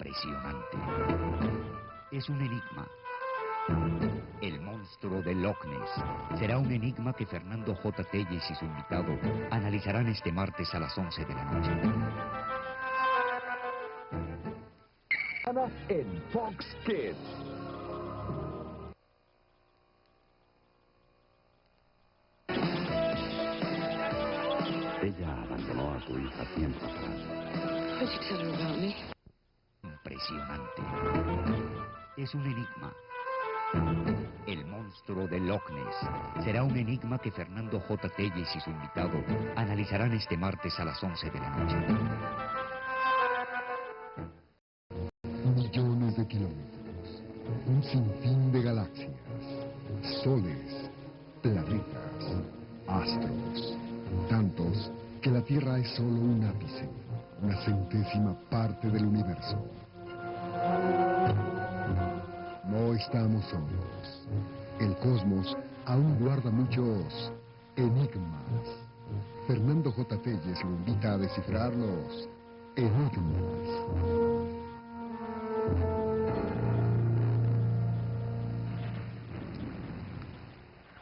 impresionante. Es un enigma. El monstruo de Loch Ness será un enigma que Fernando J. Telles y su invitado analizarán este martes a las 11 de la noche. En Fox Kids. Ella abandonó a su hija tiempo atrás. Impresionante. Es un enigma. El monstruo de Loch Ness será un enigma que Fernando J. Telles y su invitado analizarán este martes a las 11 de la noche. Millones de kilómetros, un sinfín de galaxias, soles, planetas, astros, tantos que la Tierra es solo un ápice, una centésima parte del universo. No estamos solos. El cosmos aún guarda muchos enigmas. Fernando J. Telles lo invita a descifrar los enigmas.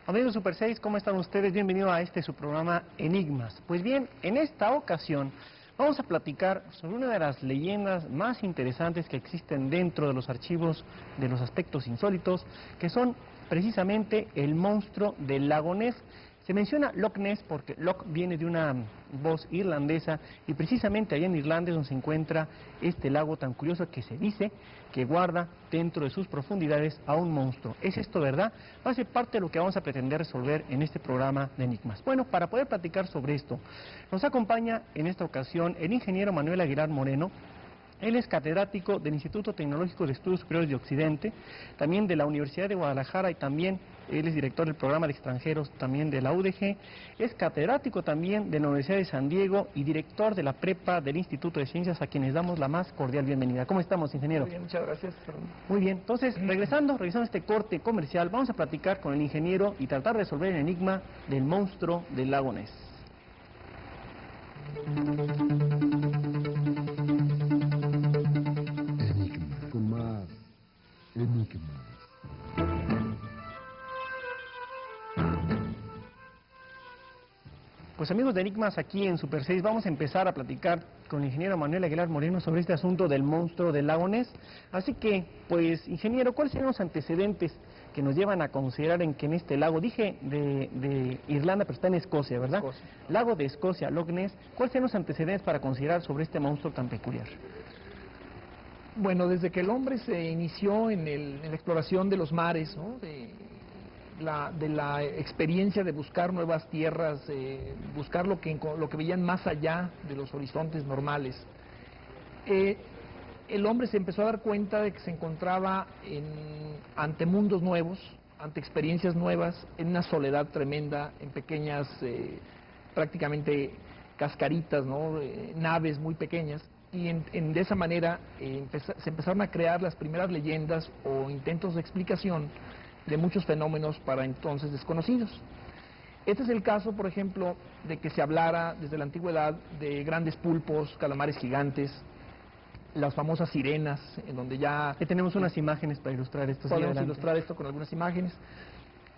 Amigos Super 6, ¿cómo están ustedes? Bienvenidos a su programa Enigmas. Pues bien, en esta ocasión vamos a platicar sobre una de las leyendas más interesantes que existen dentro de los archivos de los aspectos insólitos, que son precisamente el monstruo del lago Ness. Se menciona Loch Ness porque Loch viene de una voz irlandesa y precisamente allá en Irlanda es donde se encuentra este lago tan curioso que se dice que guarda dentro de sus profundidades a un monstruo. ¿Es esto verdad? Va a ser parte de lo que vamos a pretender resolver en este programa de Enigmas. Bueno, para poder platicar sobre esto, nos acompaña en esta ocasión el ingeniero Manuel Aguilar Moreno. Él es catedrático del Instituto Tecnológico de Estudios Superiores de Occidente, también de la Universidad de Guadalajara y también él es director del programa de extranjeros también de la UDG, es catedrático también de la Universidad de San Diego y director de la prepa del Instituto de Ciencias, a quienes damos la más cordial bienvenida. ¿Cómo estamos, ingeniero? Muy bien, muchas gracias. Muy bien, entonces regresando este corte comercial, vamos a platicar con el ingeniero y tratar de resolver el enigma del monstruo del lago Ness. Enigma, con más enigmas. Pues amigos de Enigmas, aquí en Super 6 vamos a empezar a platicar con el ingeniero Manuel Aguilar Moreno sobre este asunto del monstruo del lago Ness. Así que, pues, ingeniero, ¿cuáles serían los antecedentes que nos llevan a considerar en que en este lago, dije de Irlanda, pero está en Escocia, ¿verdad? Escocia. Lago de Escocia, Loch Ness, ¿cuáles serían los antecedentes para considerar sobre este monstruo tan peculiar? Bueno, desde que el hombre se inició en la exploración de los mares, ¿no? de la experiencia de buscar nuevas tierras, buscar lo que veían más allá de los horizontes normales, el hombre se empezó a dar cuenta de que se encontraba ante mundos nuevos, ante experiencias nuevas, en una soledad tremenda, en pequeñas, prácticamente cascaritas, ¿no? Naves muy pequeñas, y de esa manera se empezaron a crear las primeras leyendas o intentos de explicación de muchos fenómenos para entonces desconocidos. Este es el caso, por ejemplo, de que se hablara desde la antigüedad de grandes pulpos, calamares gigantes, las famosas sirenas, en donde ya... Tenemos unas imágenes para ilustrar esto. Podemos ilustrar esto con algunas imágenes.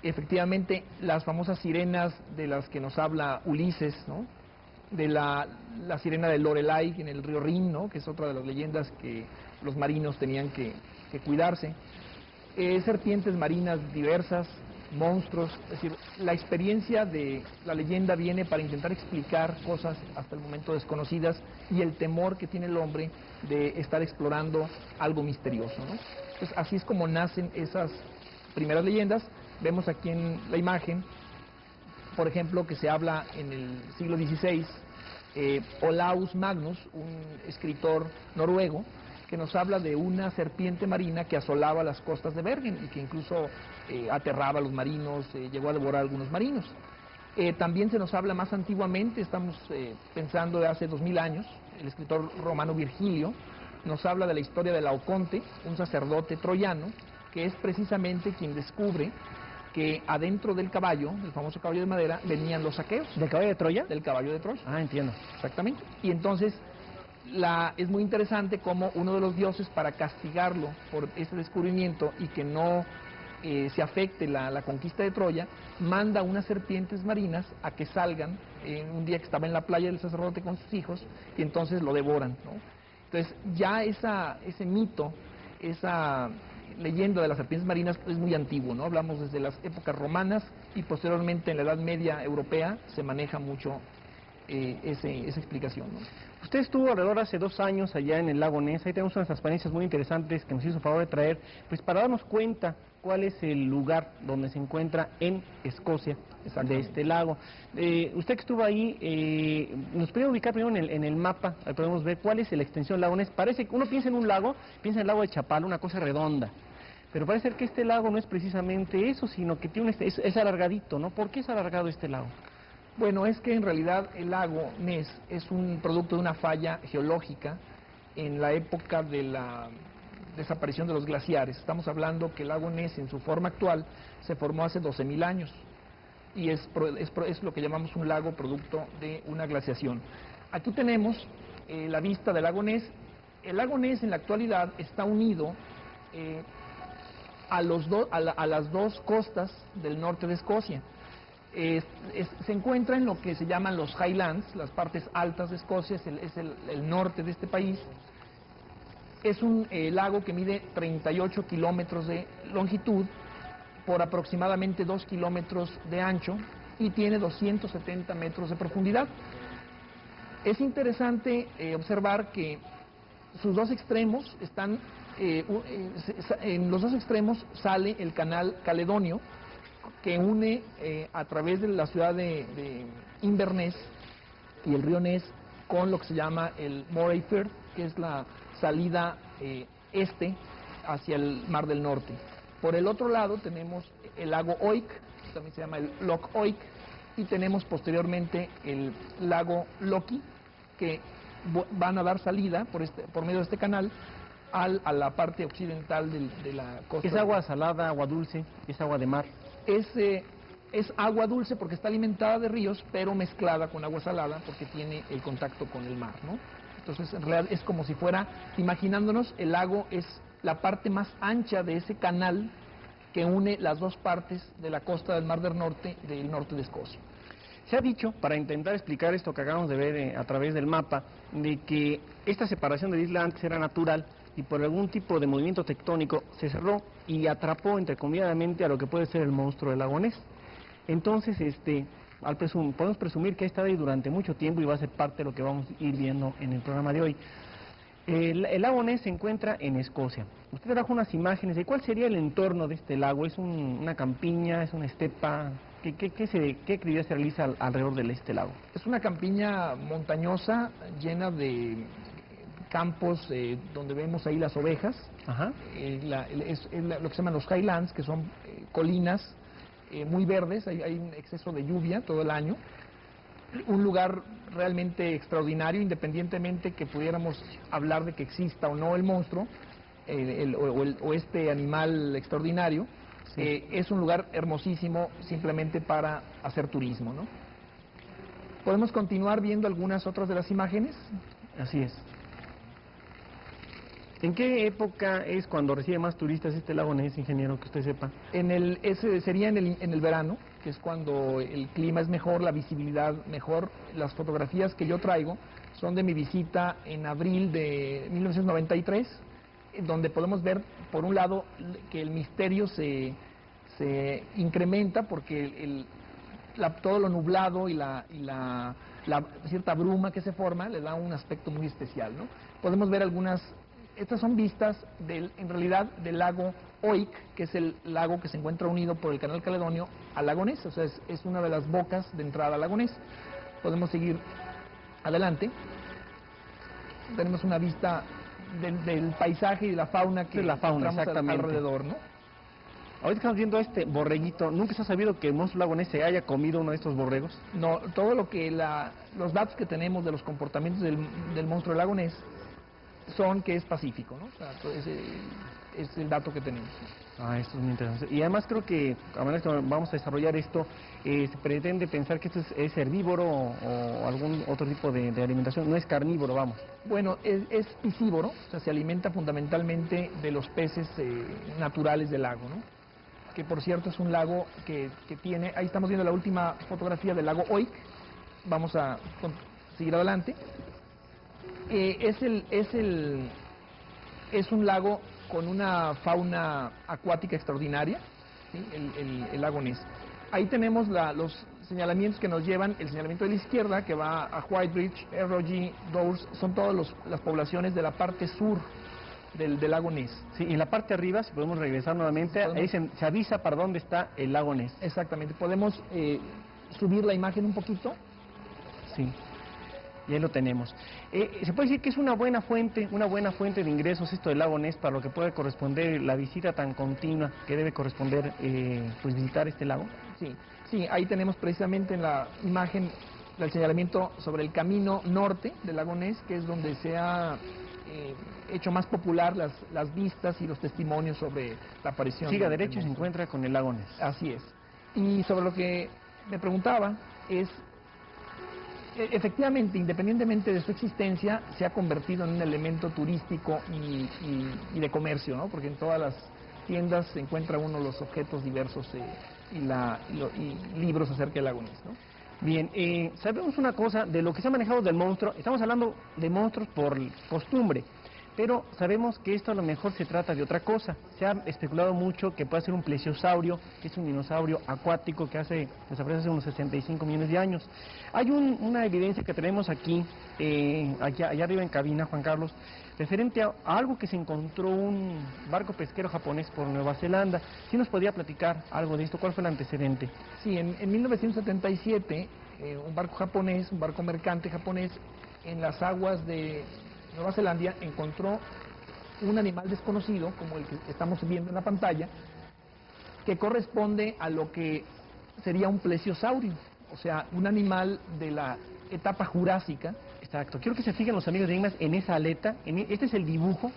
Efectivamente, las famosas sirenas de las que nos habla Ulises, ¿no? De la sirena de Lorelai en el río Rin, ¿no? Que es otra de las leyendas que los marinos tenían que cuidarse. Serpientes marinas diversas, monstruos, es decir, la experiencia de la leyenda viene para intentar explicar cosas hasta el momento desconocidas y el temor que tiene el hombre de estar explorando algo misterioso, ¿no? Entonces, así es como nacen esas primeras leyendas. Vemos aquí en la imagen, por ejemplo, que se habla en el siglo XVI, Olaus Magnus, un escritor noruego, que nos habla de una serpiente marina que asolaba las costas de Bergen y que incluso aterraba a los marinos, llegó a devorar a algunos marinos. También se nos habla más antiguamente, estamos pensando de hace 2000 años, el escritor romano Virgilio nos habla de la historia de Laoconte, un sacerdote troyano, que es precisamente quien descubre que adentro del caballo, el famoso caballo de madera, venían los aqueos. ¿Del caballo de Troya? Del caballo de Troya. Ah, entiendo. Exactamente. Y entonces es muy interesante cómo uno de los dioses, para castigarlo por ese descubrimiento y que no se afecte la conquista de Troya, manda unas serpientes marinas a que salgan un día que estaba en la playa del sacerdote con sus hijos, y entonces lo devoran, ¿no? Entonces ya ese mito, esa leyenda de las serpientes marinas es muy antiguo, ¿no? Hablamos desde las épocas romanas, y posteriormente en la Edad Media europea se maneja mucho esa explicación, ¿no? Usted estuvo alrededor hace 2 años allá en el lago Ness. Ahí tenemos unas transparencias muy interesantes que nos hizo favor de traer, pues para darnos cuenta cuál es el lugar donde se encuentra en Escocia de este lago. Usted que estuvo ahí, nos puede ubicar primero en el mapa. Ahí podemos ver cuál es la extensión del lago Ness. Parece que uno piensa en un lago, piensa en el lago de Chapala, una cosa redonda, pero parece ser que este lago no es precisamente eso, sino que tiene es alargadito, ¿no? ¿Por qué es alargado este lago? Bueno, es que en realidad el lago Ness es un producto de una falla geológica en la época de la desaparición de los glaciares. Estamos hablando que el lago Ness en su forma actual se formó hace 12.000 años, y es lo que llamamos un lago producto de una glaciación. Aquí tenemos la vista del lago Ness. El lago Ness en la actualidad está unido a las dos costas del norte de Escocia. Se encuentra en lo que se llaman los Highlands, las partes altas de Escocia, es el norte de este país. Es un lago que mide 38 kilómetros de longitud por aproximadamente 2 kilómetros de ancho y tiene 270 metros de profundidad. Es interesante observar que sus dos extremos están, en los dos extremos sale el canal Caledonio, que une a través de la ciudad de Inverness y el río Ness con lo que se llama el Moray Firth, que es la salida este hacia el Mar del Norte. Por el otro lado tenemos el lago Oik, que también se llama el Loch Oik, y tenemos posteriormente el lago Loki, que van a dar salida por medio de este canal a la parte occidental de la costa. ¿Es agua salada, agua dulce, es agua de mar? Es agua dulce porque está alimentada de ríos, pero mezclada con agua salada porque tiene el contacto con el mar, ¿no? Entonces, en realidad es como si fuera, imaginándonos, el lago es la parte más ancha de ese canal que une las dos partes de la costa del Mar del Norte de Escocia. Se ha dicho, para intentar explicar esto que acabamos de ver a través del mapa, de que esta separación de la isla antes era natural y por algún tipo de movimiento tectónico se cerró y atrapó entrecomilladamente a lo que puede ser el monstruo del lago Ness. Entonces, podemos presumir que ha estado ahí durante mucho tiempo y va a ser parte de lo que vamos a ir viendo en el programa de hoy. El lago Ness se encuentra en Escocia. Usted trajo unas imágenes de cuál sería el entorno de este lago. ¿Es una campiña? ¿Es una estepa? ¿Qué actividad se realiza alrededor de este lago? Es una campiña montañosa llena de campos donde vemos ahí las ovejas. Ajá. Lo que se llaman los Highlands, que son colinas muy verdes, hay un exceso de lluvia todo el año. Un lugar realmente extraordinario, independientemente que pudiéramos hablar de que exista o no el monstruo o este animal extraordinario. Sí. Es un lugar hermosísimo simplemente para hacer turismo, ¿no? ¿Podemos continuar viendo algunas otras de las imágenes? Así es. ¿En qué época es cuando recibe más turistas este lago Ness, ingeniero, que usted sepa? Sería en el verano, que es cuando el clima es mejor, la visibilidad mejor. Las fotografías que yo traigo son de mi visita en abril de 1993, donde podemos ver, por un lado, que el misterio se incrementa porque todo lo nublado y la cierta bruma que se forma le da un aspecto muy especial, ¿no? Podemos ver estas son vistas en realidad del lago Oik, que es el lago que se encuentra unido por el canal Caledonio al lago Ness, o sea, es una de las bocas de entrada al lago Ness. Podemos seguir adelante. Tenemos una vista del paisaje y de la fauna que encontramos alrededor, ¿no? Ahorita estamos viendo este borreguito. ¿Nunca se ha sabido que el monstruo lago Ness se haya comido uno de estos borregos? No, todo lo que los datos que tenemos de los comportamientos del monstruo del lago Ness son que es pacífico, ¿no? O sea, ese es el dato que tenemos. Esto es muy interesante. Y además creo que, a manera que vamos a desarrollar esto, se pretende pensar que esto es herbívoro o algún otro tipo de alimentación, no es carnívoro, vamos. Bueno, es piscívoro, o sea, se alimenta fundamentalmente de los peces naturales del lago, ¿no? Que por cierto es un lago que tiene, ahí estamos viendo la última fotografía del lago Oik, vamos a seguir adelante. Es un lago con una fauna acuática extraordinaria, ¿sí? El lago Ness. Ahí tenemos los señalamientos que nos llevan, el señalamiento de la izquierda que va a Whitebridge, ROG, Dowrs, son todas las poblaciones de la parte sur del lago Ness. Sí, y en la parte de arriba, si podemos regresar nuevamente, ahí se avisa para dónde está el lago Ness. Exactamente, podemos subir la imagen un poquito. Sí. Y ahí lo tenemos. Se puede decir que es una buena fuente de ingresos esto del lago Ness para lo que puede corresponder la visita tan continua que debe corresponder pues visitar este lago. Sí, ahí tenemos precisamente en la imagen el señalamiento sobre el camino norte del lago Ness, que es donde se ha hecho más popular las vistas y los testimonios sobre la aparición. Siga derecho y se encuentra con el lago Ness. Así es. Y sobre lo que me preguntaba es, efectivamente, independientemente de su existencia, se ha convertido en un elemento turístico y de comercio, ¿no? Porque en todas las tiendas se encuentra uno los objetos diversos y libros acerca del lago Ness, ¿no? Bien, sabemos una cosa de lo que se ha manejado del monstruo. Estamos hablando de monstruos por costumbre, pero sabemos que esto a lo mejor se trata de otra cosa. Se ha especulado mucho que puede ser un plesiosaurio, que es un dinosaurio acuático que desapareció hace unos 65 millones de años. Hay una evidencia que tenemos aquí, allá arriba en cabina, Juan Carlos, referente a algo que se encontró un barco pesquero japonés por Nueva Zelanda. ¿Sí nos podría platicar algo de esto? ¿Cuál fue el antecedente? Sí, en 1977, un barco japonés, un barco mercante japonés, en las aguas de Nueva Zelanda encontró un animal desconocido, como el que estamos viendo en la pantalla, que corresponde a lo que sería un plesiosaurio, o sea, un animal de la etapa jurásica. Exacto, quiero que se fijen los amigos de Enigmas en esa aleta, este es el dibujo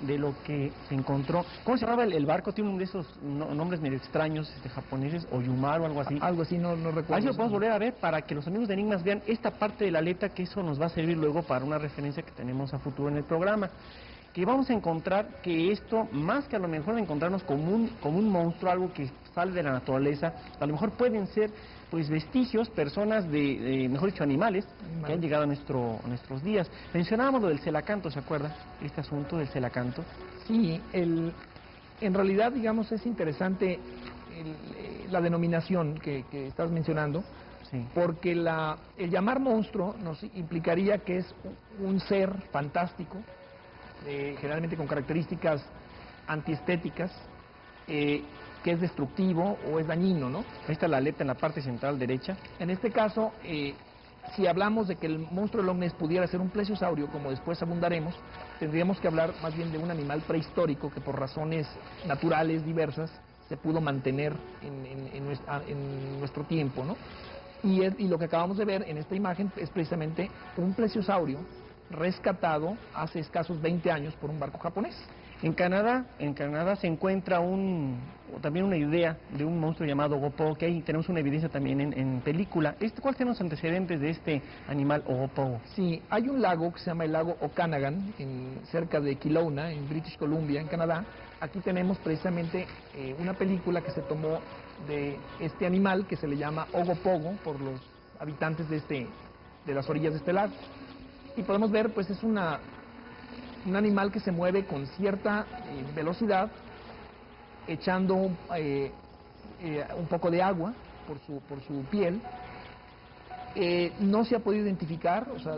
de lo que se encontró. ¿Cómo se llamaba el barco? Tiene uno de esos nombres medio extraños japoneses, Oyumar o algo así. Algo así, no recuerdo. Así lo podemos volver a ver para que los amigos de Enigmas vean esta parte de la aleta, que eso nos va a servir luego para una referencia que tenemos a futuro en el programa. Que vamos a encontrar que esto, más que a lo mejor de encontrarnos como un monstruo, algo que sale de la naturaleza, a lo mejor pueden ser pues vestigios, personas mejor dicho, animales que han llegado a nuestros días. Mencionábamos lo del celacanto, ¿se acuerda? Este asunto del celacanto. Sí, en realidad, digamos, es interesante la denominación que estás mencionando, sí, porque el llamar monstruo nos implicaría que es un ser fantástico, generalmente con características antiestéticas, que es destructivo o es dañino, ¿no? Ahí está la aleta en la parte central derecha. En este caso, si hablamos de que el monstruo del Loch Ness pudiera ser un plesiosaurio, como después abundaremos, tendríamos que hablar más bien de un animal prehistórico que por razones naturales diversas se pudo mantener en nuestro tiempo, ¿no? Y lo que acabamos de ver en esta imagen es precisamente un plesiosaurio rescatado hace escasos 20 años por un barco japonés. En Canadá se encuentra también una idea de un monstruo llamado Ogopogo, que ahí tenemos una evidencia también en película. ¿Cuáles son los antecedentes de este animal Ogopogo? Sí, hay un lago que se llama el lago Okanagan, cerca de Kelowna, en British Columbia, en Canadá. Aquí tenemos precisamente una película que se tomó de este animal que se le llama Ogopogo por los habitantes de las orillas de este lago. Y podemos ver, pues es un animal que se mueve con cierta velocidad, echando un poco de agua por su piel. No se ha podido identificar, o sea,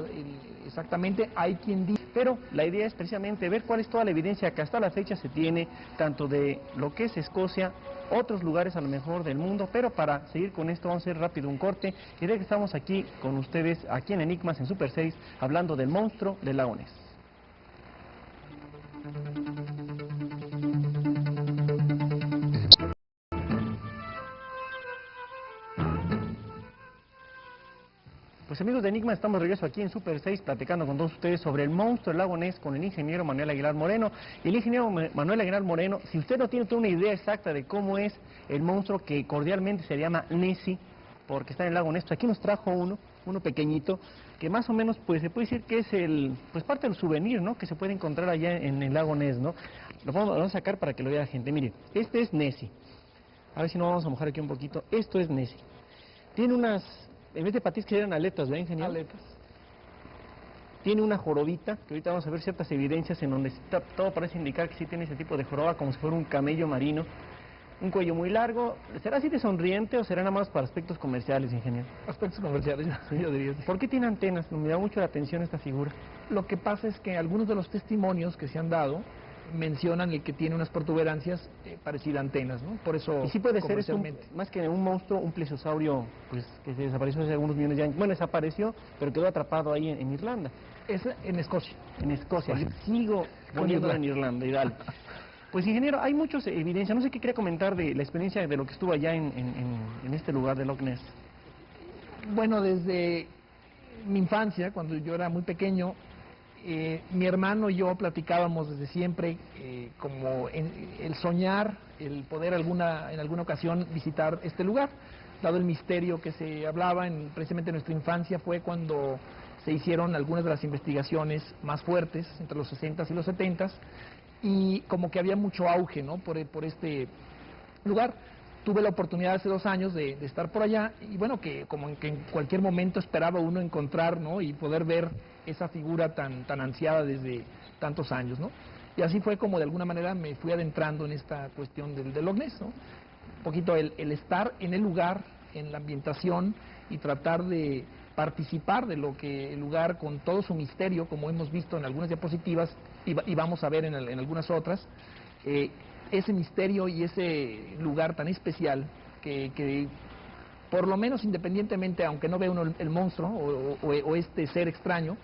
exactamente, hay quien dice, pero la idea es precisamente ver cuál es toda la evidencia que hasta la fecha se tiene, tanto de lo que es Escocia, otros lugares a lo mejor del mundo, pero para seguir con esto vamos a hacer rápido un corte, y de que estamos aquí con ustedes, aquí en Enigmas, en Super 6, hablando del monstruo del lago Ness. Pues amigos de Enigma, estamos de regreso aquí en Super 6 platicando con todos ustedes sobre el monstruo del lago Ness con el ingeniero Manuel Aguilar Moreno. Y el ingeniero Manuel Aguilar Moreno, si usted no tiene toda una idea exacta de cómo es el monstruo que cordialmente se llama Nessie, porque está en el lago Ness, aquí nos trajo uno pequeñito, que más o menos pues se puede decir que es pues parte del souvenir, ¿no?, que se puede encontrar allá en el lago Ness, ¿no? Lo vamos a sacar para que lo vea la gente. Mire, este es Nessie. A ver si no vamos a mojar aquí un poquito. Esto es Nessie. Tiene unas, en vez de patis que eran aletas, ¿verdad, ingeniero? Aletas. Tiene una jorobita, que ahorita vamos a ver ciertas evidencias en donde todo parece indicar que sí tiene ese tipo de joroba, como si fuera un camello marino. Un cuello muy largo. ¿Será así de sonriente o será nada más para aspectos comerciales, ingeniero? Aspectos comerciales, yo diría. ¿Por qué tiene antenas? Me da mucho la atención esta figura. Lo que pasa es que algunos de los testimonios que se han dado mencionan el que tiene unas protuberancias parecidas a antenas, ¿no? Por eso, y sí puede ser, comercialmente. más que un monstruo, un plesiosaurio, pues que se desapareció hace algunos millones de años. Bueno, desapareció, pero quedó atrapado ahí en Irlanda. Es en Escocia. En Escocia. Yo sigo poniéndolo en Irlanda, y dale. Pues, ingeniero, hay muchas evidencias. No sé qué quería comentar de la experiencia de lo que estuvo allá en este lugar de Loch Ness. Bueno, desde mi infancia, cuando yo era muy pequeño, mi hermano y yo platicábamos desde siempre como el soñar, el poder en alguna ocasión visitar este lugar, dado el misterio que se hablaba precisamente en nuestra infancia. Fue cuando se hicieron algunas de las investigaciones más fuertes, entre los 60s y los 70s, y como que había mucho auge, ¿no?, por este lugar. Tuve la oportunidad hace 2 años de estar por allá, y bueno, que en cualquier momento esperaba uno encontrar, ¿no?, y poder ver esa figura tan ansiada desde tantos años, ¿no? Y así fue como de alguna manera me fui adentrando en esta cuestión del Loch Ness, ¿no? Un poquito el estar en el lugar, en la ambientación, y tratar de participar de lo que el lugar, con todo su misterio, como hemos visto en algunas diapositivas y vamos a ver en algunas otras, ese misterio y ese lugar tan especial que por lo menos, independientemente, aunque no vea uno el monstruo o este ser extraño,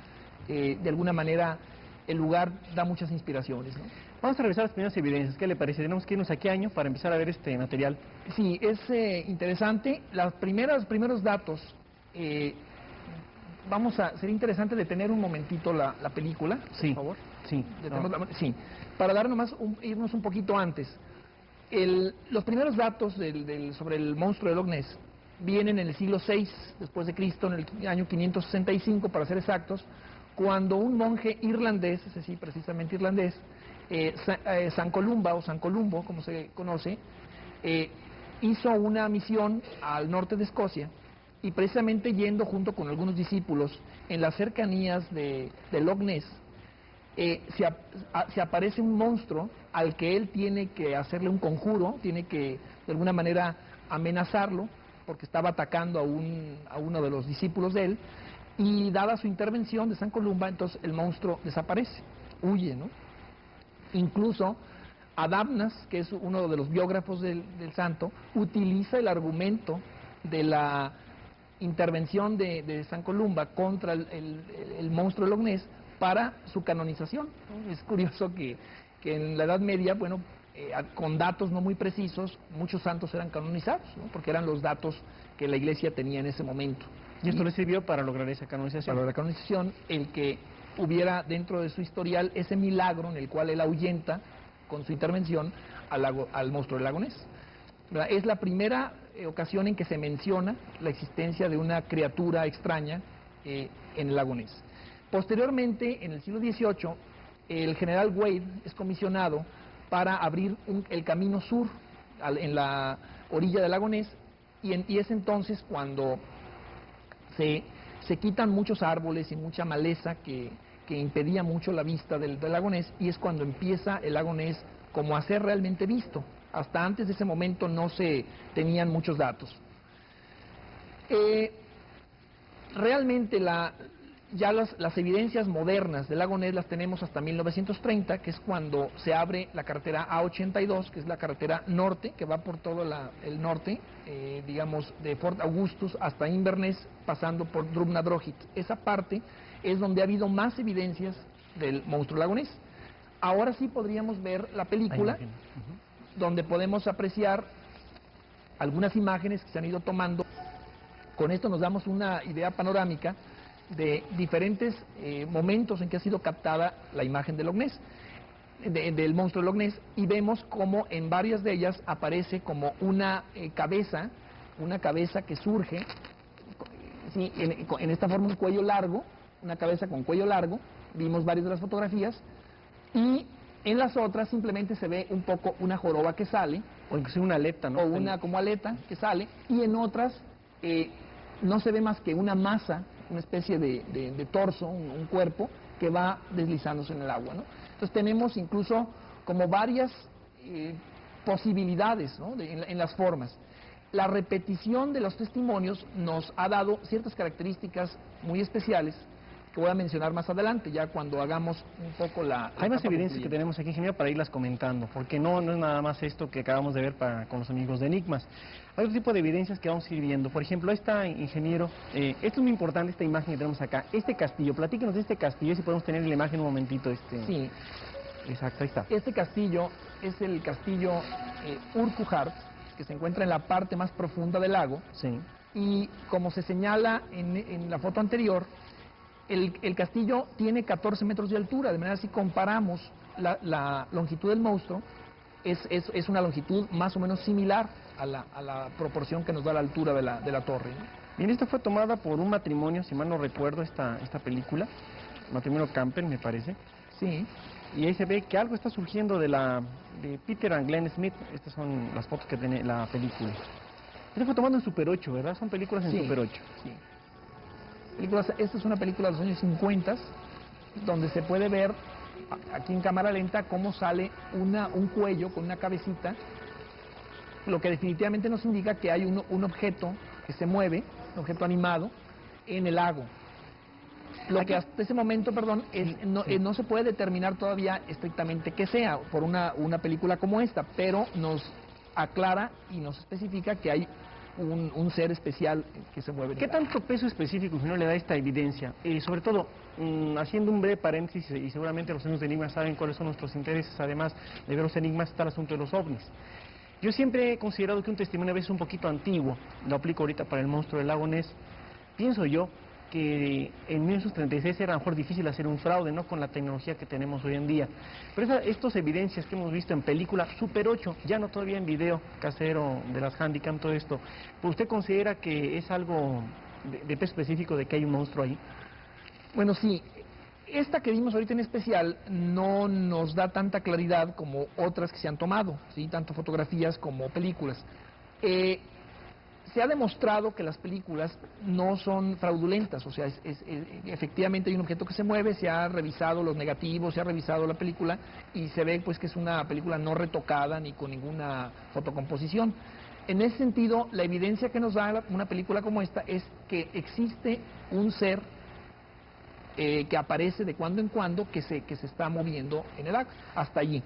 de alguna manera el lugar da muchas inspiraciones, ¿no? Vamos a revisar las primeras evidencias. ¿Qué le parece? Tenemos que irnos a qué año para empezar a ver este material. Sí, es interesante. Los primeros datos, sería interesante detener un momentito la película, sí, por favor. Sí, sí, para dar nomás irnos un poquito antes. Los primeros datos sobre el monstruo de Loch Ness vienen en el siglo VI después de Cristo, en el año 565 para ser exactos, cuando un monje irlandés, ese sí, precisamente irlandés, San Columbo, como se conoce, hizo una misión al norte de Escocia, y precisamente yendo junto con algunos discípulos en las cercanías de Loch Ness, se aparece un monstruo al que él tiene que hacerle un conjuro, tiene que de alguna manera amenazarlo, porque estaba atacando a uno de los discípulos de él, y dada su intervención de San Columba, entonces el monstruo desaparece, huye, ¿no? Incluso Adamnas, que es uno de los biógrafos del santo, utiliza el argumento de la intervención de San Columba contra el monstruo de Loch Ness para su canonización, ¿no? Es curioso que en la Edad Media, bueno, con datos no muy precisos, muchos santos eran canonizados, ¿no?, porque eran los datos que la Iglesia tenía en ese momento. ¿Y esto le sirvió para lograr esa canonización? Para la canonización, el que hubiera dentro de su historial ese milagro en el cual él ahuyenta con su intervención al monstruo del lago Ness. Es la primera ocasión en que se menciona la existencia de una criatura extraña en el lago Ness. Posteriormente, en el siglo XVIII, el general Wade es comisionado para abrir el camino sur en la orilla del lago Ness, y es entonces cuando se quitan muchos árboles y mucha maleza que impedía mucho la vista del lago Ness, y es cuando empieza el lago Ness como a ser realmente visto. Hasta antes de ese momento no se tenían muchos datos. Realmente ya las evidencias modernas del lago Ness las tenemos hasta 1930, que es cuando se abre la carretera A82, que es la carretera norte, que va por todo el norte, digamos, de Fort Augustus hasta Inverness, pasando por Drumnadrochit. Esa parte es donde ha habido más evidencias del monstruo lago Ness. Ahora sí podríamos ver la película, donde podemos apreciar algunas imágenes que se han ido tomando. Con esto nos damos una idea panorámica de diferentes momentos en que ha sido captada la imagen del Loch Ness, del monstruo del Loch Ness, y vemos como en varias de ellas aparece como una cabeza que surge, sí, en esta forma un cuello largo, una cabeza con cuello largo. Vimos varias de las fotografías, y en las otras simplemente se ve un poco una joroba que sale, O incluso una aleta, ¿no? o una como aleta que sale, y en otras no se ve más que una masa, una especie de torso, un cuerpo que va deslizándose en el agua, ¿no? Entonces tenemos incluso como varias posibilidades, ¿no?, en las formas. La repetición de los testimonios nos ha dado ciertas características muy especiales que voy a mencionar más adelante, ya cuando hagamos un poco la... Hay más etapa evidencias que concluyente. tenemos aquí, ingeniero, para irlas comentando, porque no es nada más esto que acabamos de ver con los amigos de Enigmas. Hay otro tipo de evidencias que vamos a ir viendo. Por ejemplo, esta, ingeniero, esto es muy importante, esta imagen que tenemos acá. Este castillo, platíquenos de este castillo, si podemos tener la imagen un momentito. Sí, Exacto, ahí está. este castillo es el castillo Urquhart, que se encuentra en la parte más profunda del lago, Sí. y como se señala en la foto anterior, el castillo tiene 14 metros de altura, de manera que si comparamos la longitud del monstruo, es una longitud más o menos similar a la proporción que nos da la altura de la torre, ¿no? Bien, esta fue tomada por un matrimonio, si mal no recuerdo, esta película, matrimonio Camper, me parece. Sí, Y ahí se ve que algo está surgiendo de Peter and Glenn Smith. Estas son las fotos que tiene la película. Esta fue tomada en Super 8, ¿verdad? Son películas en Sí. Super 8. sí. Esta es una película de los años 50, donde se puede ver aquí en cámara lenta cómo sale un cuello con una cabecita, lo que definitivamente nos indica que hay un objeto que se mueve, un objeto animado, en el lago. Lo que hasta ese momento, perdón, no se puede determinar todavía estrictamente qué sea por una película como esta, pero nos aclara y nos especifica que hay un ser especial que se mueve en ¿Qué el lago. tanto peso específico, ingeniero, le da esta evidencia? Sobre todo, haciendo un breve paréntesis, y seguramente los amigos de Enigmas saben cuáles son nuestros intereses, además de ver los enigmas, está el asunto de los ovnis. Yo siempre he considerado que un testimonio a veces es un poquito antiguo, lo aplico ahorita para el monstruo del lago Ness. Pienso yo que en 1936 era a lo mejor difícil hacer un fraude, no con la tecnología que tenemos hoy en día. Pero estas evidencias que hemos visto en película Super 8, ya no todavía en video casero de las Handycam, todo esto, pues ¿usted considera que es algo de peso específico de que hay un monstruo ahí? Bueno, sí, esta que vimos ahorita en especial no nos da tanta claridad como otras que se han tomado, ¿sí? Tanto fotografías como películas. Se ha demostrado que las películas no son fraudulentas, o sea, efectivamente hay un objeto que se mueve, se ha revisado los negativos, se ha revisado la película y se ve pues que es una película no retocada ni con ninguna fotocomposición. En ese sentido, la evidencia que nos da una película como esta es que existe un ser que aparece de cuando en cuando que se está moviendo en el agua, hasta allí.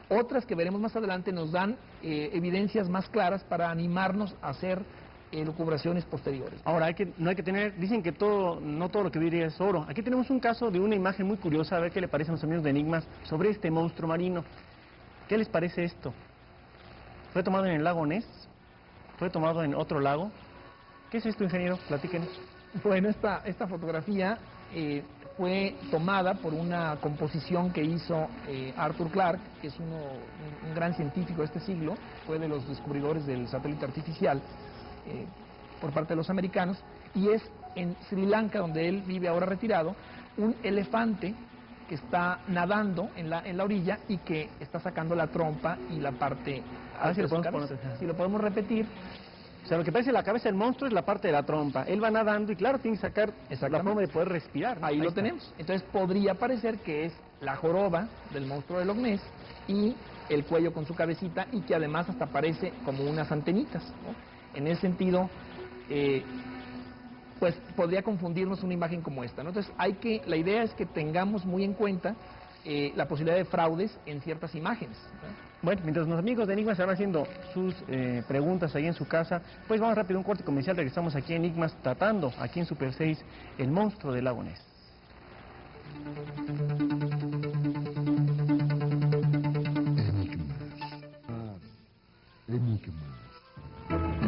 Otras que veremos más adelante nos dan evidencias más claras para animarnos a hacer lucubraciones posteriores. Ahora, no hay que tener, dicen que no todo lo que brilla es oro. Aquí tenemos un caso de una imagen muy curiosa, a ver qué le parece a los amigos de Enigmas, sobre este monstruo marino. ¿Qué les parece esto? ¿Fue tomado en el lago Ness? ¿Fue tomado en otro lago? ¿Qué es esto, ingeniero? Platíquenos. Bueno, esta fotografía fue tomada por una composición que hizo Arthur Clarke, que es un gran científico de este siglo, fue de los descubridores del satélite artificial por parte de los americanos, y es en Sri Lanka, donde él vive ahora retirado, un elefante que está nadando en la orilla y que está sacando la trompa y la parte alta si de lo su podemos cabeza. poner. Si lo podemos repetir, O sea, lo que parece la cabeza del monstruo es la parte de la trompa. Él va nadando y claro, tiene que sacar la Exactamente. forma de poder respirar, ¿no? ahí lo está. tenemos. Entonces podría parecer que es la joroba del monstruo de Loch Ness y el cuello con su cabecita, y que además hasta parece como unas antenitas, ¿no? En ese sentido, pues podría confundirnos una imagen como esta, ¿no? Entonces la idea es que tengamos muy en cuenta la posibilidad de fraudes en ciertas imágenes, ¿no? Bueno, mientras los amigos de Enigmas se van haciendo sus preguntas ahí en su casa, pues vamos rápido a un corte comercial. Regresamos aquí en Enigmas tratando aquí en Super 6 el monstruo del lago Ness. Enigmas.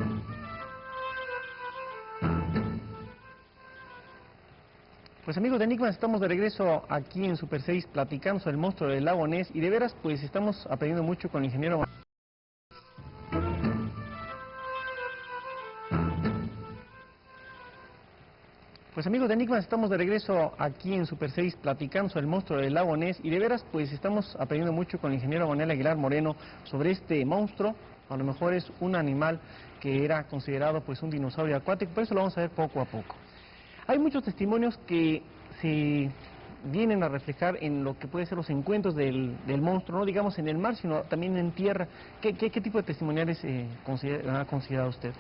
Pues amigos de Enigmas, estamos de regreso aquí en Super 6 platicando sobre el monstruo del lago Ness y de veras pues estamos aprendiendo mucho con el ingeniero. Pues amigos de Enigmas, estamos de regreso aquí en Super 6 platicando sobre el monstruo del lago Ness y de veras pues estamos aprendiendo mucho con el ingeniero Manuel Aguilar Moreno sobre este monstruo. A lo mejor es un animal que era considerado pues un dinosaurio acuático, pero eso lo vamos a ver poco a poco. Hay muchos testimonios que se vienen a reflejar en lo que puede ser los encuentros del monstruo, no digamos en el mar, sino también en tierra. ¿Qué tipo de testimoniales ha considerado usted?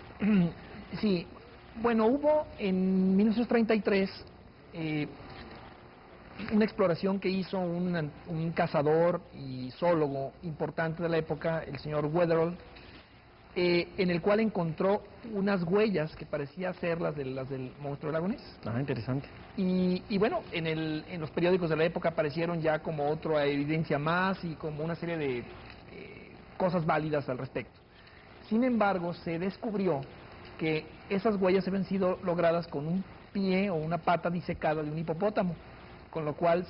Sí, bueno, hubo en 1933 una exploración que hizo un cazador y zoólogo importante de la época, el señor Weatherall, en el cual encontró unas huellas que parecían ser las del monstruo del lago Ness. Ah, interesante. Y bueno, en los periódicos de la época aparecieron ya como otra evidencia más y como una serie de cosas válidas al respecto. Sin embargo, se descubrió que esas huellas habían sido logradas con un pie o una pata disecada de un hipopótamo, con lo cual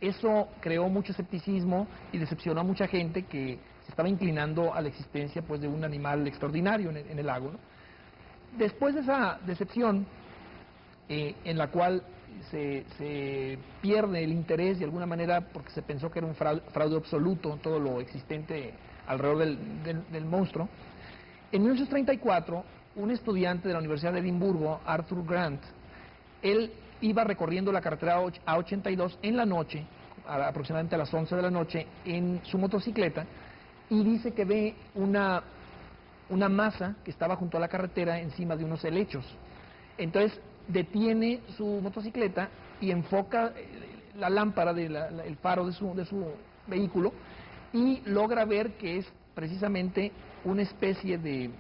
eso creó mucho escepticismo y decepcionó a mucha gente que se estaba inclinando a la existencia pues de un animal extraordinario en el lago, ¿no? Después de esa decepción, en la cual se pierde el interés de alguna manera porque se pensó que era un fraude absoluto todo lo existente alrededor del monstruo, en 1934 un estudiante de la Universidad de Edimburgo, Arthur Grant, él iba recorriendo la carretera A82 en la noche, aproximadamente a las 11 de la noche, en su motocicleta, y dice que ve una masa que estaba junto a la carretera encima de unos helechos. Entonces detiene su motocicleta y enfoca la lámpara, el faro de su vehículo, y logra ver que es precisamente una especie de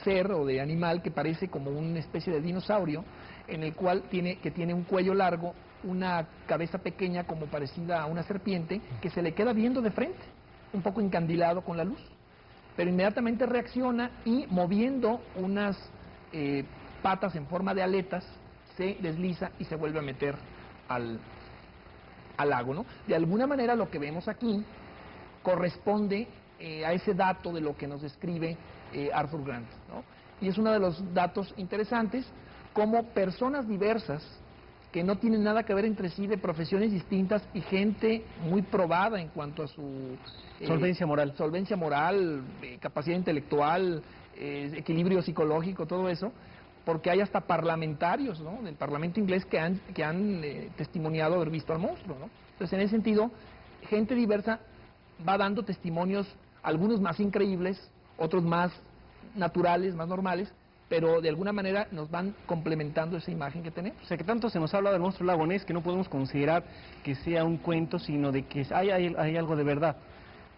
ser o de animal que parece como una especie de dinosaurio, en el cual tiene un cuello largo, una cabeza pequeña como parecida a una serpiente, que se le queda viendo de frente, un poco encandilado con la luz, pero inmediatamente reacciona y moviendo unas patas en forma de aletas, se desliza y se vuelve a meter al lago, ¿no? De alguna manera lo que vemos aquí corresponde a ese dato de lo que nos describe Arthur Grant, ¿no? Y es uno de los datos interesantes, como personas diversas que no tienen nada que ver entre sí, de profesiones distintas y gente muy probada en cuanto a su solvencia moral, capacidad intelectual, equilibrio psicológico, todo eso, porque hay hasta parlamentarios, ¿no?, del Parlamento inglés que han testimoniado haber visto al monstruo, ¿no? Entonces, en ese sentido, gente diversa va dando testimonios, algunos más increíbles, otros más naturales, más normales, pero de alguna manera nos van complementando esa imagen que tenemos. O sea, que tanto se nos ha hablado del monstruo del lago Ness que no podemos considerar que sea un cuento, sino de que hay algo de verdad.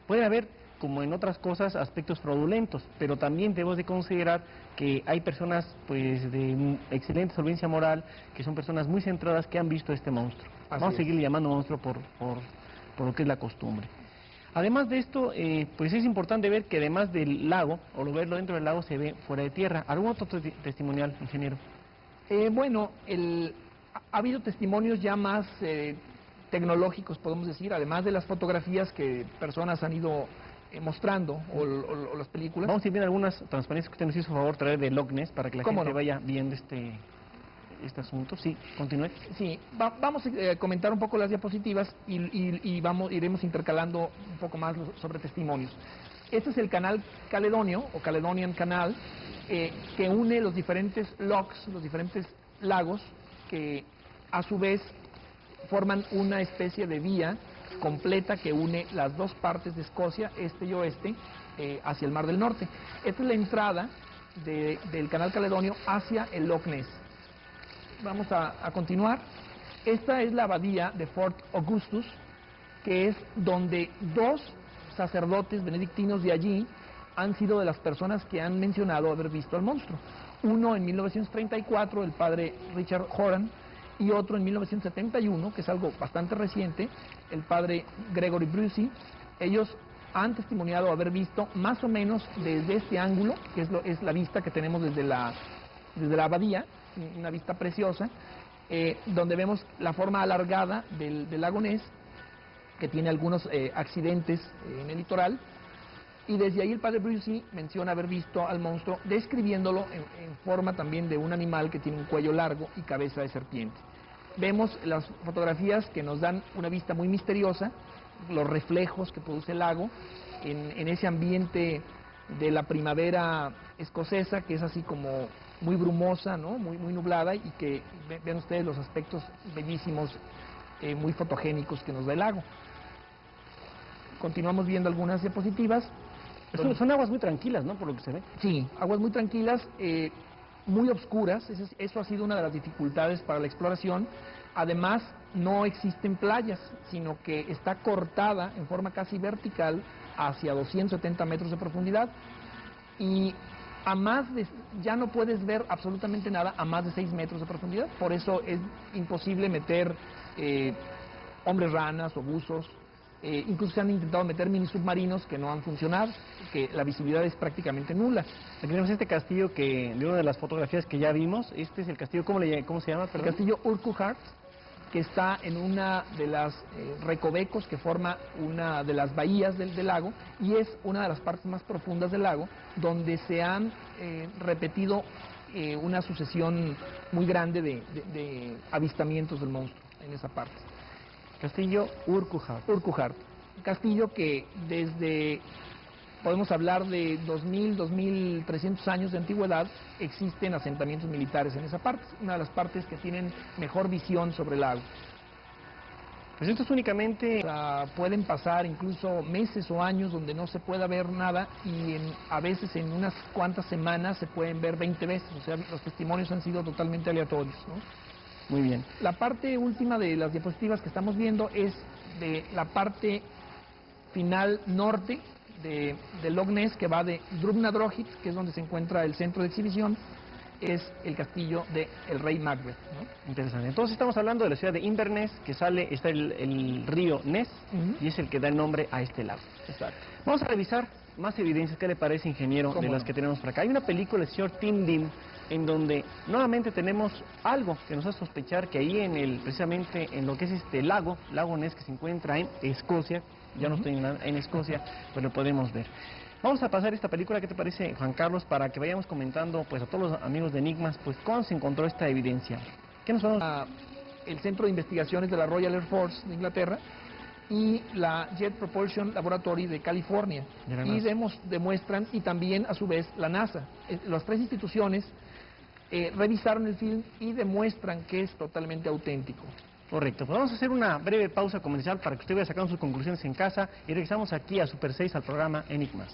Puede haber, como en otras cosas, aspectos fraudulentos, pero también debemos de considerar que hay personas pues de excelente solvencia moral, que son personas muy centradas, que han visto este monstruo. Vamos a seguirle llamando monstruo por lo que es la costumbre. Además de esto, pues es importante ver que además del lago, o verlo dentro del lago, se ve fuera de tierra. ¿Algún otro testimonial, ingeniero? Bueno, ha habido testimonios ya más tecnológicos, podemos decir, además de las fotografías que personas han ido mostrando, o las películas. Vamos a ir viendo algunas transparencias que usted nos hizo favor traer de Loch Ness para que la gente vaya viendo este asunto. Sí, continúe. Sí, vamos a comentar un poco las diapositivas y iremos intercalando un poco más sobre testimonios. Este es el canal Caledonio, o Caledonian Canal, que une los diferentes lochs, los diferentes lagos, que a su vez forman una especie de vía completa que une las dos partes de Escocia, este y oeste, hacia el Mar del Norte. Esta es la entrada del canal Caledonio hacia el Loch Ness. Vamos a continuar. Esta es la abadía de Fort Augustus, que es donde dos sacerdotes benedictinos de allí han sido de las personas que han mencionado haber visto al monstruo. Uno en 1934, el padre Richard Horan, y otro en 1971, que es algo bastante reciente, el padre Gregory Brucey. Ellos han testimoniado haber visto más o menos desde este ángulo, que es la vista que tenemos desde la abadía, una vista preciosa, donde vemos la forma alargada del lago Ness, que tiene algunos accidentes en el litoral, y desde ahí el padre Brucey menciona haber visto al monstruo, describiéndolo en forma también de un animal que tiene un cuello largo y cabeza de serpiente. Vemos las fotografías que nos dan una vista muy misteriosa, los reflejos que produce el lago en ese ambiente de la primavera escocesa, que es así como muy brumosa, ¿no? Muy nublada, y que vean ustedes los aspectos bellísimos, muy fotogénicos que nos da el lago. Continuamos viendo algunas diapositivas. Son aguas muy tranquilas, ¿no? Por lo que se ve. Sí, aguas muy tranquilas, muy oscuras. Eso ha sido una de las dificultades para la exploración. Además, no existen playas, sino que está cortada en forma casi vertical hacia 270 metros de profundidad, y ya no puedes ver absolutamente nada a más de 6 metros de profundidad. Por eso es imposible meter hombres ranas o buzos. Incluso se han intentado meter mini submarinos que no han funcionado, que la visibilidad es prácticamente nula. Aquí tenemos este castillo que, de una de las fotografías que ya vimos, este es el castillo, ¿cómo se llama? El castillo Urquhart, que está en una de las recovecos que forma una de las bahías del lago, y es una de las partes más profundas del lago, donde se han repetido una sucesión muy grande de avistamientos del monstruo en esa parte. Castillo Urquhart. Urquhart, castillo que podemos hablar de 2.000, 2.300 años de antigüedad, existen asentamientos militares en esa parte, una de las partes que tienen mejor visión sobre el lago. Pues esto es únicamente... pueden pasar incluso meses o años donde no se pueda ver nada, y a veces en unas cuantas semanas se pueden ver 20 veces, o sea, los testimonios han sido totalmente aleatorios, ¿no? Muy bien. La parte última de las diapositivas que estamos viendo es de la parte final norte de Loch Ness, que va de Drumnadrochit, que es donde se encuentra el centro de exhibición, es el castillo del rey Macbeth, ¿no? Interesante. Entonces estamos hablando de la ciudad de Inverness, que está el río Ness, y es el que da el nombre a este lago. Exacto. Vamos a revisar más evidencias. ¿Qué le parece, ingeniero, de las que tenemos por acá? Hay una película del señor Tim Dim, en donde nuevamente tenemos algo que nos hace sospechar que ahí precisamente en lo que es este lago Ness, que se encuentra en Escocia, ya no estoy en Escocia, pues lo podemos ver. Vamos a pasar esta película, ¿qué te parece, Juan Carlos? Para que vayamos comentando pues a todos los amigos de Enigmas, pues cómo se encontró esta evidencia. ¿Qué nos vamos? El Centro de Investigaciones de la Royal Air Force de Inglaterra y la Jet Propulsion Laboratory de California, y demuestran, y también a su vez la NASA. Las tres instituciones revisaron el film y demuestran que es totalmente auténtico. Correcto, pues vamos a hacer una breve pausa comercial para que usted vaya sacando sus conclusiones en casa, y regresamos aquí a Super 6 al programa Enigmas.